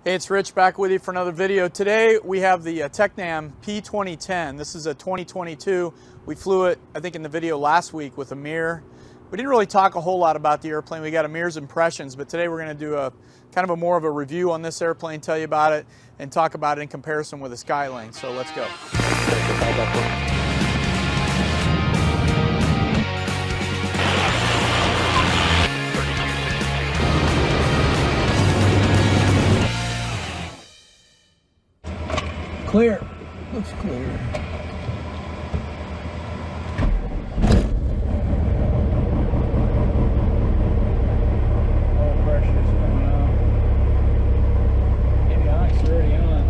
Hey, it's Rich back with you for another video. Today we have the TECNAM P2010. This is a 2022. We flew it, I think, in the video last week with Amir. We didn't really talk a whole lot about the airplane. We got Amir's impressions, but today we're going to do a kind of a more of a review on this airplane, tell you about it, and talk about it in comparison with the Skylane. So let's go. Clear. Looks clear. All pressure's coming out. Avionics are already on.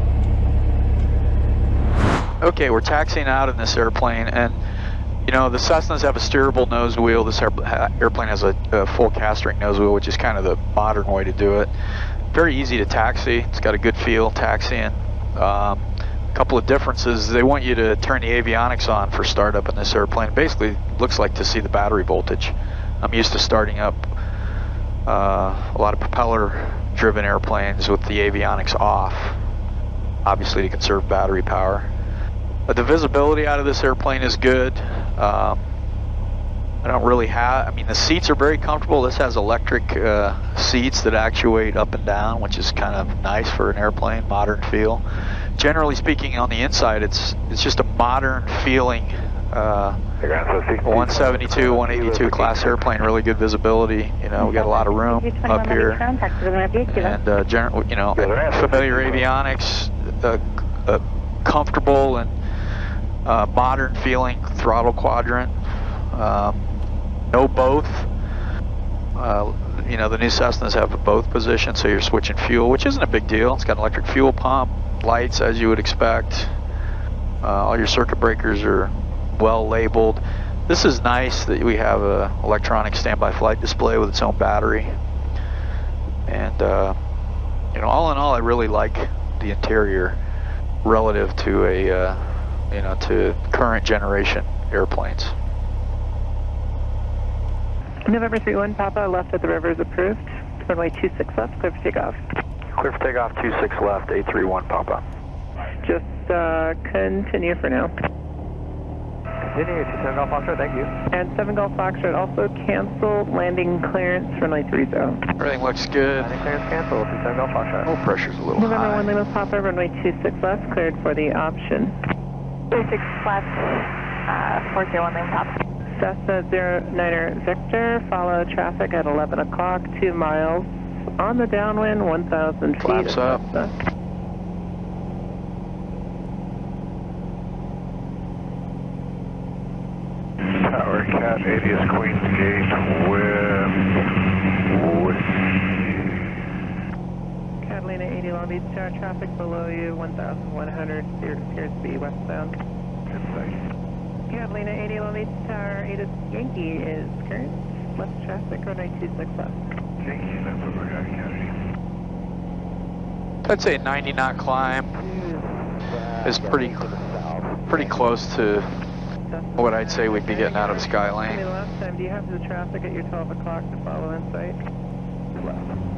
Okay, we're taxiing out in this airplane, and you know, the Cessnas have a steerable nose wheel. This airplane has a full cast ring nose wheel, which is kind of the modern way to do it. Very easy to taxi. It's got a good feel taxiing. Couple of differences. They want you to turn the avionics on for startup in this airplane. Basically looks like to see the battery voltage. I'm used to starting up a lot of propeller driven airplanes with the avionics off, obviously to conserve battery power. But the visibility out of this airplane is good. I don't really have, I mean, the seats are very comfortable. This has electric seats that actuate up and down, which is kind of nice for an airplane, modern feel. Generally speaking, on the inside, it's just a modern feeling 172, 182 class airplane, really good visibility. You know, we got a lot of room up here, and you know, familiar avionics, comfortable and modern feeling throttle quadrant. No both. You know, the new Cessnas have a both position, so you're switching fuel, which isn't a big deal. It's got an electric fuel pump, lights as you would expect. All your circuit breakers are well labeled. This is nice that we have a electronic standby flight display with its own battery. And you know, all in all, I really like the interior relative to a you know, to current generation airplanes. November 31 Papa, left at the river is approved. Runway 26 left, clear for takeoff. Clear for takeoff, 26 left, 831 Papa. Just continue for now. Continue, 7 Golf Foxtrot, thank you. And 7 Golf Foxtrot also canceled landing clearance, runway 30. Everything looks good. Landing clearance canceled, 7 Golf Foxtrot. Oh, pressure's a little November high. 1 Lima Papa, runway 26 left, cleared for the option. 26 left, 401 Lima Papa. Cessna 09er Victor, follow traffic at 11 o'clock, 2 miles. On the downwind, 1,000 feet. Flaps up. Tower Cat 80 is Queen's Gate with Catalina 80 Long Beach Tower, traffic below you, 1,100, appears to be westbound. Catalina 80 Long Beach Tower, 8 Yankee is current. Left traffic, runway 26 left. Yankee, that's over County. I'd say 90 knot climb is pretty close to what I'd say we'd be getting out of the Skylane. Last time, do you have the traffic at your 12 o'clock to follow in sight?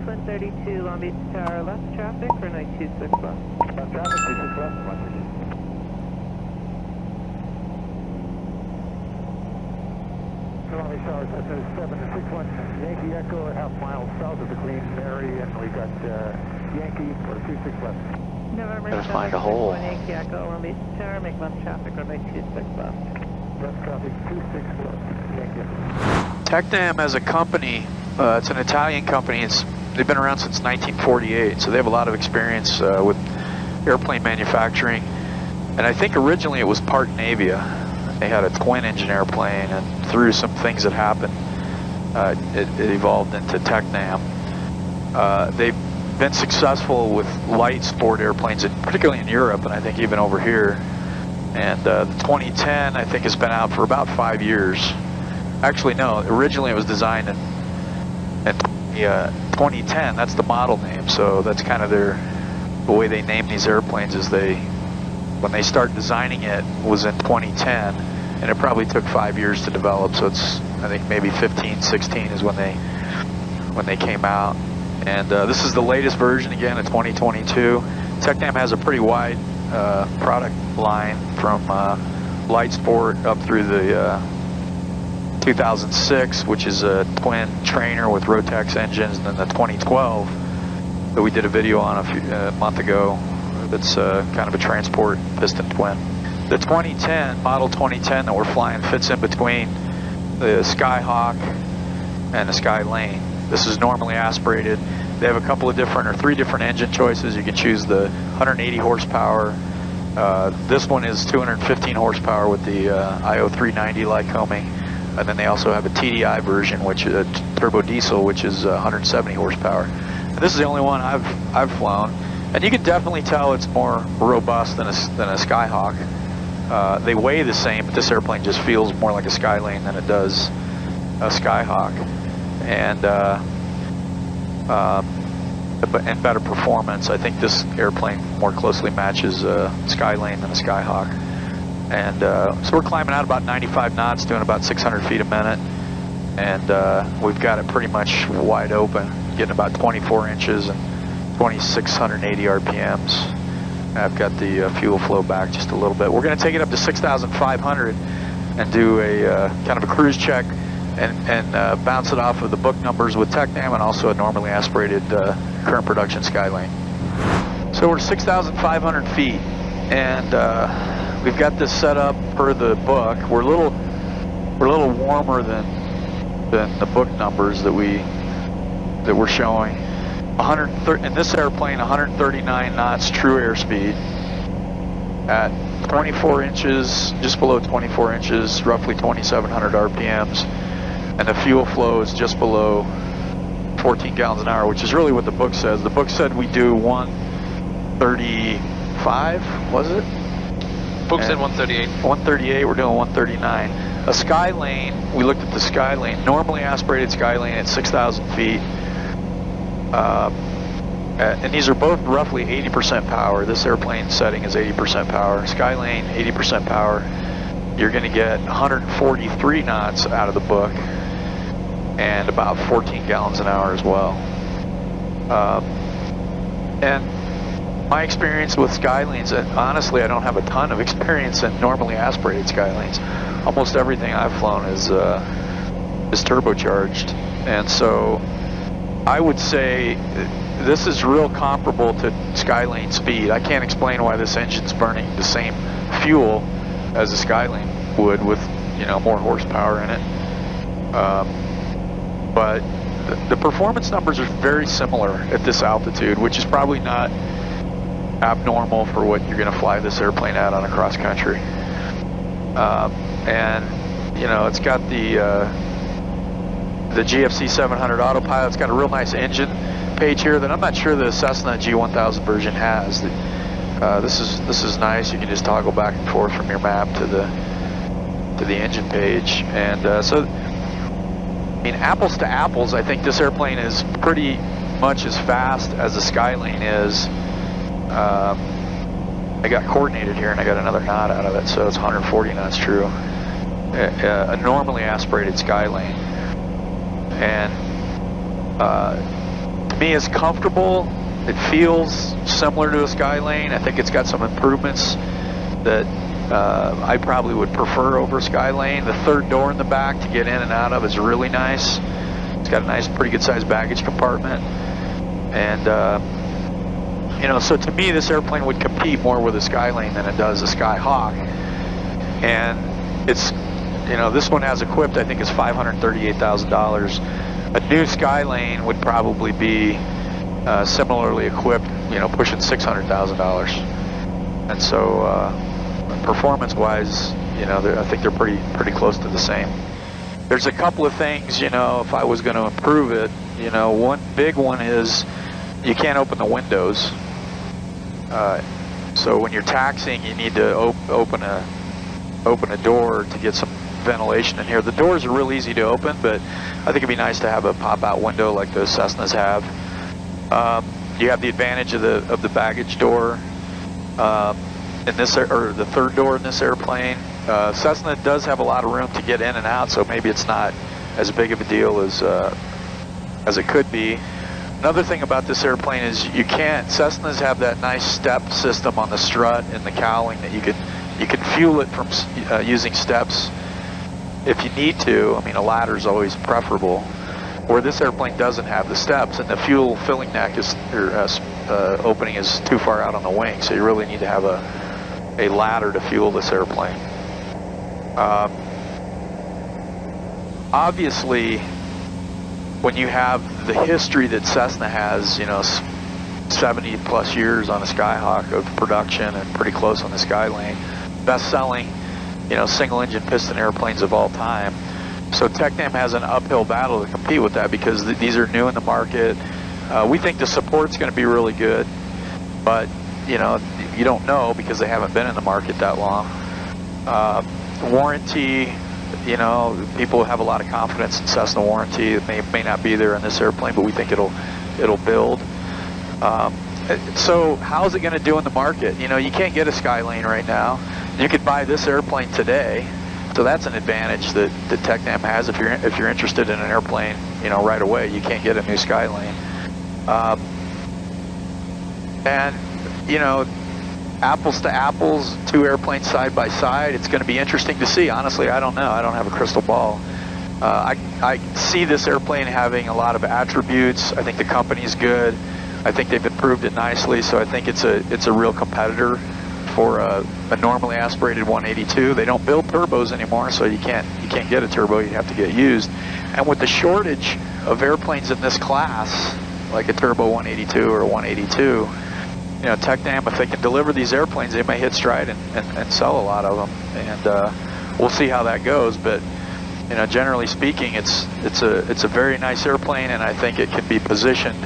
Flint 32 Long Beach Tower, left traffic, runway 26 left. Left traffic, 26 left, Long Beach Tower, Cessna 761, Yankee Echo, a half mile south of the Queen Mary, and we got Yankee for 26 left. November Gotta find a hole. Yankee Echo, Long Beach Tower, make left traffic, runway 26 left. Left traffic, 26 left, Yankee. TECNAM as a company, it's an Italian company. They've been around since 1948, so they have a lot of experience with airplane manufacturing. And I think originally it was part Navia. They had a twin-engine airplane, and through some things that happened, it evolved into TECNAM. They've been successful with light sport airplanes, particularly in Europe, and I think even over here. And the 2010, I think, has been out for about 5 years. Actually, no, originally it was designed in 2010. That's the model name, so that's kind of the way they name these airplanes is when they start designing it was in 2010, and it probably took 5 years to develop, so it's, I think maybe 15, 16 is when they came out. And this is the latest version, again, of 2022. TECNAM has a pretty wide product line from light sport up through the 2006, which is a twin trainer with Rotax engines, and then the 2012 that we did a video on a month ago. That's kind of a transport piston twin. The 2010, model 2010 that we're flying fits in between the Skyhawk and the Skylane. This is normally aspirated. They have a couple of different, or 3 different engine choices. You can choose the 180 horsepower. This one is 215 horsepower with the IO 390 Lycoming. And then they also have a TDI version, which is a turbo diesel, which is 170 horsepower. And this is the only one I've flown. And you can definitely tell it's more robust than a Skyhawk. They weigh the same, but this airplane just feels more like a Skylane than it does a Skyhawk. And better performance. I think this airplane more closely matches a Skylane than a Skyhawk. And so we're climbing out about 95 knots, doing about 600 feet a minute. And we've got it pretty much wide open, getting about 24 inches and 2,680 RPMs. I've got the fuel flow back just a little bit. We're going to take it up to 6,500 and do a kind of a cruise check and bounce it off of the book numbers with TECNAM and also a normally aspirated current production Skylane. So we're 6,500 feet, and we've got this set up per the book. We're a little warmer than the book numbers that we're showing. In this airplane, 139 knots true airspeed at 24 inches, just below 24 inches, roughly 2,700 RPMs, and the fuel flow is just below 14 gallons an hour, which is really what the book says. The book said we do 135, was it? Book said 138. 138, we're doing 139. A Skylane, we looked at the Skylane, normally aspirated Skylane at 6,000 feet. And these are both roughly 80% power. This airplane setting is 80% power. Skylane, 80% power. You're going to get 143 knots out of the book and about 14 gallons an hour as well. And my experience with Skylanes, and honestly, I don't have a ton of experience in normally aspirated Skylanes. Almost everything I've flown is turbocharged, and so I would say this is real comparable to Skylane speed. I can't explain why this engine's burning the same fuel as a Skylane would with, you know, more horsepower in it. But the performance numbers are very similar at this altitude, which is probably not abnormal for what you're going to fly this airplane at on a cross country. And you know, it's got the GFC 700 autopilot. It's got a real nice engine page here that I'm not sure the Cessna G1000 version has. This is nice. You can just toggle back and forth from your map to the engine page. And so, I mean, apples to apples, I think this airplane is pretty much as fast as the Skylane is. I got coordinated here and I got another knot out of it, so it's 140 knots true. A normally aspirated Skylane. And to me, it's comfortable. It feels similar to a Skylane. I think it's got some improvements that I probably would prefer over Skylane. The third door in the back to get in and out of is really nice. It's got a nice, pretty good sized baggage compartment. And you know, so to me, this airplane would compete more with a Skylane than it does a Skyhawk. And it's, you know, this one has equipped, I think, is $538,000. A new Skylane would probably be similarly equipped, you know, pushing $600,000. And so, performance-wise, you know, I think they're pretty close to the same. There's a couple of things, you know, if I was going to improve it, you know, one big one is you can't open the windows. So when you're taxiing, you need to open a door to get some ventilation in here. The doors are real easy to open, but I think it'd be nice to have a pop-out window like the Cessnas have. You have the advantage of the baggage door in this, or the third door in this airplane. Cessna does have a lot of room to get in and out, so maybe it's not as big of a deal as it could be. Another thing about this airplane is you can't, Cessnas have that nice step system on the strut and the cowling that you can fuel it from using steps if you need to. I mean, a ladder is always preferable. Where this airplane doesn't have the steps, and the fuel filling neck is, opening is too far out on the wing, so you really need to have a ladder to fuel this airplane. Obviously, when you have the history that Cessna has, you know, 70 plus years on a Skyhawk of production and pretty close on the Skylane, best-selling, you know, single-engine piston airplanes of all time. So TECNAM has an uphill battle to compete with that because these are new in the market. We think the support's going to be really good, but you know, you don't know because they haven't been in the market that long. Warranty, you know, people have a lot of confidence in Cessna warranty. It may not be there in this airplane, but we think it'll build. So how's it going to do in the market? You know, you can't get a Skylane right now. You could buy this airplane today. So that's an advantage that TECNAM has if you're interested in an airplane, you know, right away. You can't get a new Skylane. And, you know, apples to apples, two airplanes side by side, it's going to be interesting to see. Honestly, I don't know. I don't have a crystal ball. I see this airplane having a lot of attributes. I think the company's good. I think they've improved it nicely, so I think it's a real competitor for a normally aspirated 182. They don't build turbos anymore, so you can't get a turbo. You have to get used. And with the shortage of airplanes in this class, like a turbo 182 or a 182, you know, TECNAM, if they can deliver these airplanes, they may hit stride and sell a lot of them. And we'll see how that goes. But you know, generally speaking, it's a very nice airplane, and I think it can be positioned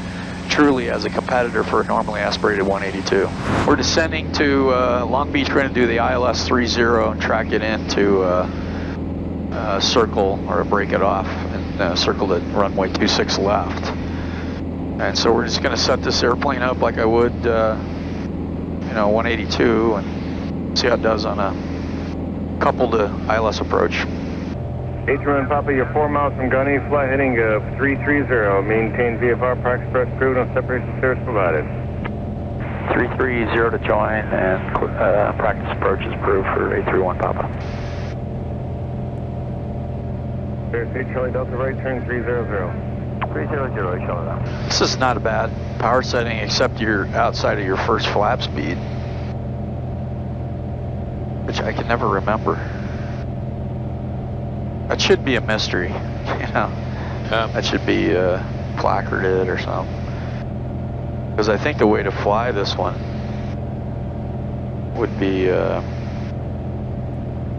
truly as a competitor for a normally aspirated 182. We're descending to Long Beach. We're going to do the ILS 30 and track it into a circle, or break it off and circle the runway 26 left. And so we're just going to set this airplane up like I would, you know, 182, and see how it does on a coupled ILS approach. H1 Papa, you're 4 miles from Gunny, fly heading 330. Maintain VFR, practice press approved, no separation service provided. 330 to join, and practice approach is approved for 831 Papa. State Charlie Delta right, turn 300. 300, Charlie. This is not a bad power setting, except you're outside of your first flap speed, which I can never remember. That should be a mystery, you know. That should be placarded or something. Because I think the way to fly this one would be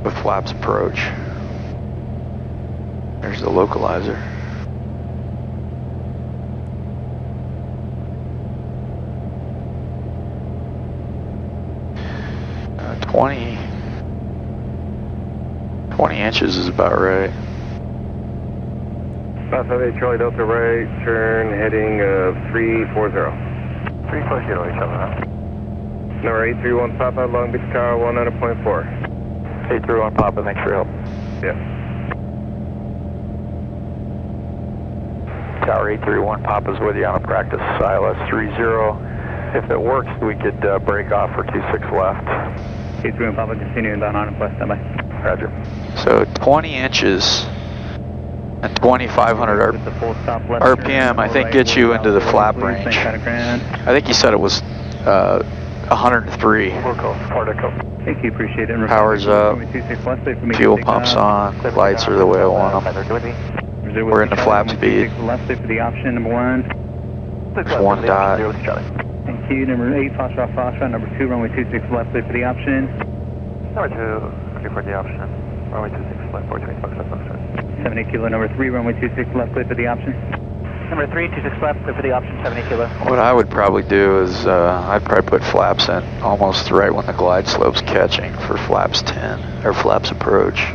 with flaps approach. There's the localizer. Uh, 20 inches is about right. South Charlie Delta right, turn heading 340. 340, Charlie. Number 831 Papa, Long Beach Tower 100.4. 831 Papa, thanks for your help. Yeah. Tower 831 Papa's with you on a practice ILS 30. If it works, we could break off for 26 left. 831 Papa, continuing down on request, standby. Roger. So 20 inches and 2,500 RPM, I think, gets you into the flap range. I think you said it was 103. Thank you, appreciate it. Power's up, fuel pumps on, lights are the way I want them. We're in the flap speed. Left for the option, number 1. There's one dot. Thank you, number 8, phosphor, number 2, runway 26 left for the option. Number 2, clear for the option. Runway 26 left, 428 Foxtrot. 78 kilo, number 3, runway 26 left, clear for the option. Number 3, 26 left, clear for the option, 78 kilo. What I would probably do is, I'd probably put flaps in almost right when the glide slope's catching for flaps 10, or flaps approach.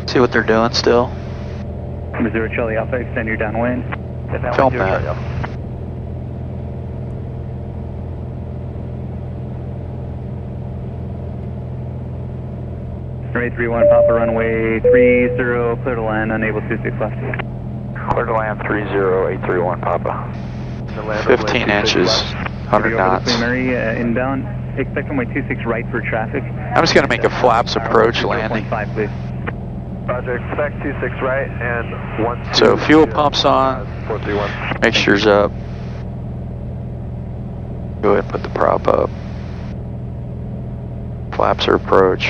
See what they're doing still? Number 0 Charlie Alpha, extend your downwind. Film that. Number 831 Papa, runway 30, clear to land, unable 26 left. Clear to land 30, 831 Papa. to land 15 inches, 100 knots. Mary, inbound. Expect runway 26 right for traffic. I'm just going to make a flaps approach landing. 0.5, please. Roger, expect 26 right and 1. So fuel pumps on, 431. mixture's up. Go ahead and put the prop up. Flaps are approach.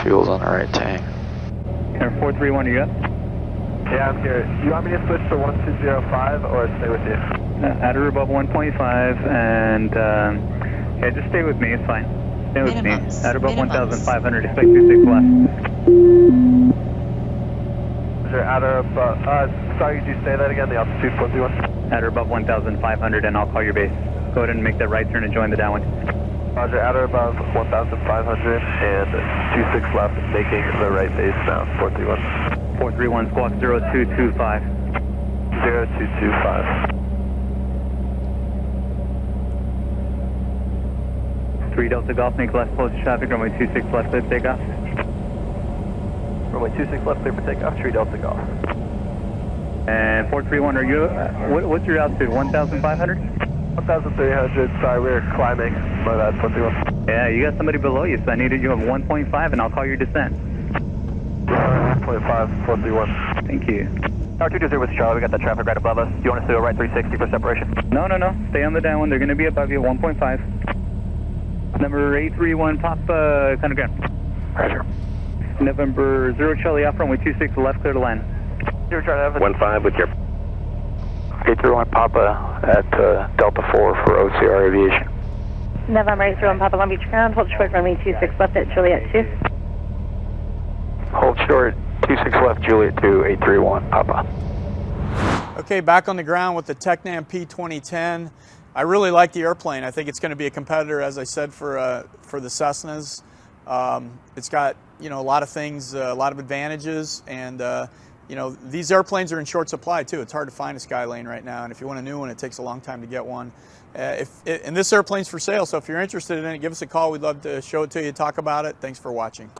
Fuel's on the right tank. 431, are you up? Yeah, I'm here. You want me to switch to 1205 or stay with you? At or above 1.5 and yeah, just stay with me, it's fine. Stay with Minimums. me. At or above Minimums. 1,500, expect 26 left. Sure, at or above, sorry, could you say that again, the altitude 431? At or above 1,500 and I'll call your base. Go ahead and make that right turn and join the downwind. Roger, at or above 1,500 and 26 left, making the right base now, 431. 431 squawk 0225. 0225. 3 Delta Golf, make left close to traffic, runway 26 left, clear for takeoff. Runway 26 left, clear for takeoff, 3 Delta Golf. And 431, are you, what's your altitude, 1,500? 1,300, sorry, we're climbing, my bad, 431. Yeah, you got somebody below you, so I needed you have 1.5 and I'll call your descent. 1.5, 431. Thank you. Tower 220 with Charlie, we got that traffic right above us. Do you want us to do a right 360 for separation? No, stay on the downwind, they're going to be above you, 1.5. Number 831, pop, kind of ground. Roger. November 0 Charlie Alpha, runway 26 left, clear to land. 0 Charlie Alpha. 15 with your... 831 Papa at Delta 4 for OCR Aviation. November 831 Papa Long Beach ground, hold short runway 26 left at Juliet 2. Hold short, 26 left, Juliet 2, 831 Papa. Okay, back on the ground with the TECNAM P2010. I really like the airplane. I think it's going to be a competitor, as I said, for the Cessnas. It's got, you know, a lot of things, a lot of advantages, and you know, these airplanes are in short supply too. It's hard to find a Skylane right now, and if you want a new one, it takes a long time to get one. And this airplane's for sale, so if you're interested in it, give us a call. We'd love to show it to you, talk about it. Thanks for watching.